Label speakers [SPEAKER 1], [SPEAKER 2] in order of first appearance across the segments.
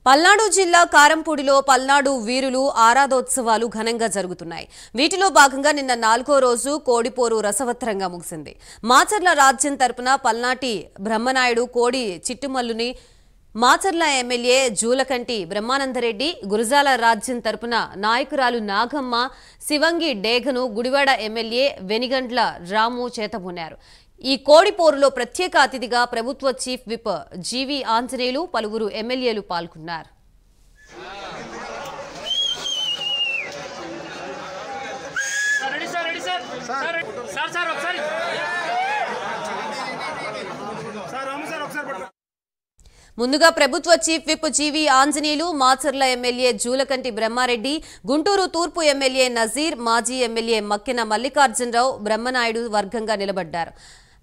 [SPEAKER 1] పల్నాడు జిల్లా కారంపూడిలో పల్నాడు వీరులు ఆరాధోత్సవాలు ఘనంగా జరుగుతున్నాయి. వీటిలో భాగంగా నిన్న 4వ రోజు కోడిపోరు రసవత్రంగా ముగిసింది. మాచర్ల రాజ్యం తరపున పల్నాటి బ్రహ్మనాయుడు కోడి చిట్టుమల్లుని, మాచర్ల ఎమ్మెల్యే జూలకంటి బ్రహ్మానందరెడ్డి, గురజాల రాజ్యం తరపున నాయకురాలు నాగమ్మ శివంగి డేగను గుడివాడ ఎమ్మెల్యే వెనిగండ్ల రాము చేతబూనారు. ఈ కోడిపోరులో ప్రత్యేక అతిథిగా ప్రభుత్వ చీఫ్ విప్ జీవి ఆంజనేయులు, పలువురు ఎమ్మెల్యేలు పాల్గొన్నారు. ముందుగా ప్రభుత్వ చీఫ్ విప్ జీవి ఆంజనేయులు, మాచర్ల ఎమ్మెల్యే జూలకంటి బ్రహ్మారెడ్డి, గుంటూరు తూర్పు ఎమ్మెల్యే నజీర్, మాజీ ఎమ్మెల్యే మక్కెన మల్లికార్జునరావు బ్రహ్మనాయుడు వర్గంగా నిలబడ్డారు.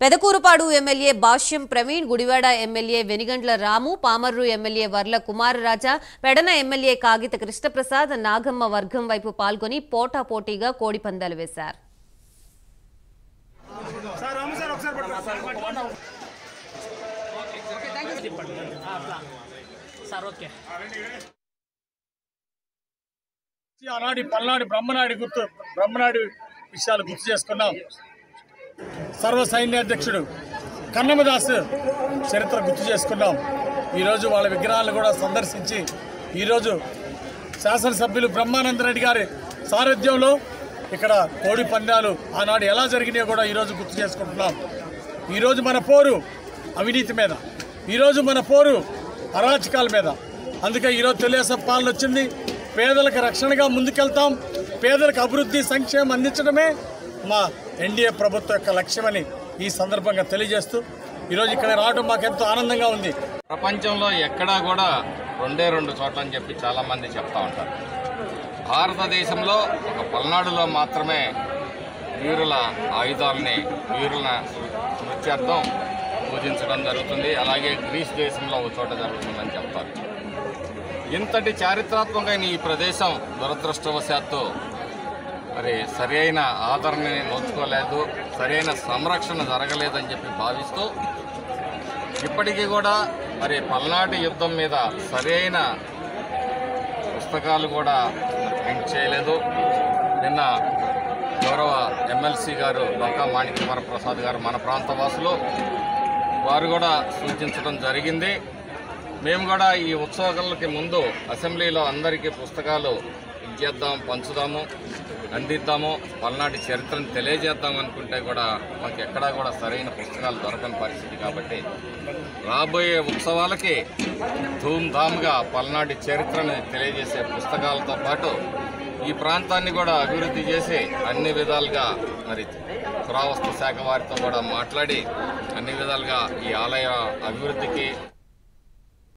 [SPEAKER 1] పెదకూరుపాడు ఎమ్మెల్యే భాష్యం ప్రవీణ్, గుడివాడ ఎమ్మెల్యే వెనిగండ్ల రాము, పామర్రు ఎమ్మెల్యే వర్ల కుమారరాజా, పెడన ఎమ్మెల్యే కాగిత కృష్ణప్రసాద్ నాగమ్మ వర్గం వైపు పాల్గొని పోటాపోటీగా కోడి పందాలు వేశారు.
[SPEAKER 2] ఆనాటి పల్నాడు బ్రహ్మనాయుడు విషయాలు గుర్తు చేసుకున్నాం. సర్వ సైన్యాధ్యక్షుడు కన్నమదాసు చరిత్ర గుర్తు చేసుకున్నాం. ఈరోజు వాళ్ళ విగ్రహాలను కూడా సందర్శించి ఈరోజు శాసనసభ్యులు బ్రహ్మానందరెడ్డి గారి సారథ్యంలో ఇక్కడ కోడి పందాలు ఆనాడు ఎలా జరిగినాయో కూడా ఈరోజు గుర్తు చేసుకుంటున్నాం. ఈరోజు మన పోరు అవినీతి మీద, ఈరోజు మన పోరు అరాచకాల మీద. అందుకే ఈరోజు తెలుగుదేశం పాలన వచ్చింది. పేదలకు రక్షణగా ముందుకెళ్తాం. పేదలకు అభివృద్ధి సంక్షేమం అందించడమే మా ఎన్డీఏ ప్రభుత్వం యొక్క లక్ష్యమని ఈ సందర్భంగా తెలియజేస్తూ ఈరోజు ఇక్కడ రావడం మాకెంతో ఆనందంగా ఉంది.
[SPEAKER 3] ప్రపంచంలో ఎక్కడా కూడా రెండు చోట్ల అని చెప్పి చాలామంది చెప్తా ఉంటారు. భారతదేశంలో ఒక పల్నాడులో మాత్రమే వీరుల ఆయుధాలని, వీరుల నృత్యార్థం పూజించడం జరుగుతుంది. అలాగే గ్రీస్ దేశంలో ఒక చోట జరుగుతుందని చెప్తారు. ఇంతటి చారిత్రాత్మకమైన ఈ ప్రదేశం దురదృష్టవశాత్తు మరి సరైన ఆదరణని నోచుకోలేదు, సరైన సంరక్షణ జరగలేదని చెప్పి భావిస్తూ ఇప్పటికీ కూడా మరి పల్నాటి యుద్ధం మీద సరైన పుస్తకాలు కూడా ప్రింట్ చేయలేదు. నిన్న గౌరవ ఎమ్మెల్సీ గారు డొక్కా మాణిక్య ప్రసాద్ గారు మన ప్రాంత వాసులు వారు కూడా సూచించడం జరిగింది. మేము కూడా ఈ ఉత్సవాలకి ముందు అసెంబ్లీలో అందరికీ పుస్తకాలు ఇచ్చేద్దాం, పంచుదాము, అందిద్దాము, పల్నాటి చరిత్రను తెలియజేద్దాం అనుకుంటే కూడా మాకు ఎక్కడా కూడా సరైన పుస్తకాలు దొరకని పరిస్థితి. కాబట్టి రాబోయే ఉత్సవాలకి ధూమ్ధామ్గా పల్నాటి చరిత్రను తెలియజేసే పుస్తకాలతో పాటు ఈ ప్రాంతాన్ని కూడా అభివృద్ధి చేసి అన్ని విధాలుగా మరి పురావస్తు శాఖ వారితో కూడా మాట్లాడి అన్ని విధాలుగా ఈ ఆలయ అభివృద్ధికి